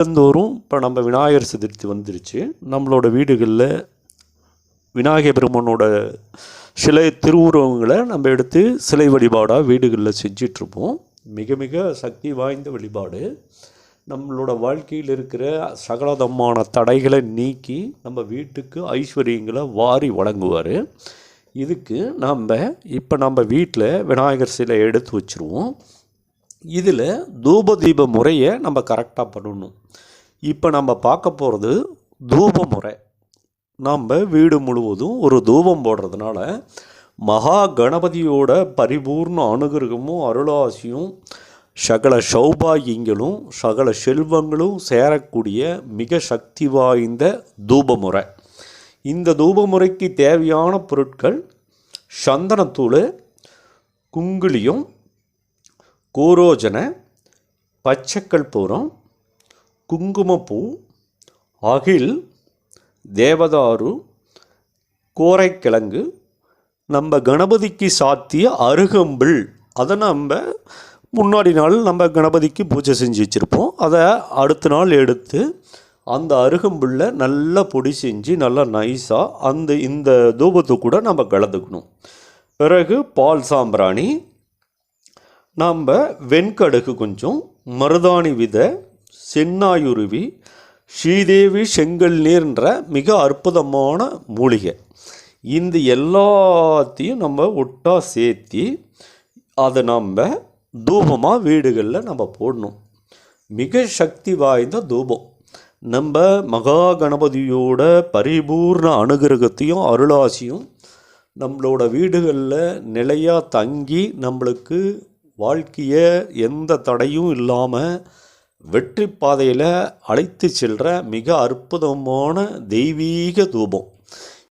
தினந்தோறும் இப்போ நம்ம விநாயகர் சதுர்த்தி வந்துருச்சு. நம்மளோட வீடுகளில் விநாயகர் பெருமானோட சிலை திருவுருவங்களை நம்ம எடுத்து சிலை வழிபாடாக வீடுகளில் செஞ்சிட்ருப்போம். மிக மிக சக்தி வாய்ந்த வழிபாடு. நம்மளோட வாழ்க்கையில் இருக்கிற சகலதமான தடைகளை நீக்கி நம்ம வீட்டுக்கு ஐஸ்வர்யங்களை வாரி வழங்குவார். இதுக்கு நம்ம வீட்டில் விநாயகர் சிலை எடுத்து வச்சுருவோம். இதில் தூப தீப முறையை நம்ம கரெக்டாக பண்ணணும். இப்போ நம்ம பார்க்க போகிறது தூப முறை. நம்ம வீடு முழுவதும் ஒரு தூபம் போடுறதுனால மகா கணபதியோட பரிபூர்ண அனுகிரகமும் அருளாசியும் சகல சௌபாகியங்களும் சகல செல்வங்களும் சேரக்கூடிய மிக சக்தி வாய்ந்த தூப முறை. இந்த தூப முறைக்கு தேவையான பொருட்கள் சந்தனத்தூள், குங்குளியம், கோரோஜன, பச்சைக்கற்பூரம், குங்குமப்பூ, அகில், தேவதாரு, கோரைக்கிழங்கு, நம்ம கணபதிக்கு சாத்திய அருகம்பில். அதை முன்னாடி நாள் நம்ம கணபதிக்கு பூஜை செஞ்சு வச்சுருப்போம். அதை அடுத்த நாள் எடுத்து அந்த அருகம்பில்லை நல்லா பொடி செஞ்சு நல்லா நைஸாக இந்த தூபத்தை கூட நம்ம கலந்துக்கணும். பிறகு பால் சாம்பிராணி, வெண்கடுகு கொஞ்சம், மருதாணி விதை, சென்னாயுருவி, ஸ்ரீதேவி செங்கல் நீர்ன்ற மிக அற்புதமான மூலிகை. இந்த எல்லாத்தையும் நம்ம ஒட்டா சேர்த்தி அதை தூபமாக வீடுகளில் போடணும். மிக சக்தி வாய்ந்த தூபம். நம்ம மகா கணபதியோட பரிபூர்ண அனுகிரகத்தையும் அருளாசியும் நம்மளோட வீடுகளில் நிலையாக தங்கி நம்மளுக்கு வாழ்க்கையை எந்த தடையும் இல்லாமல் வெற்றி பாதையில் அழைத்து செல்கிற மிக அற்புதமான தெய்வீக தூபம்.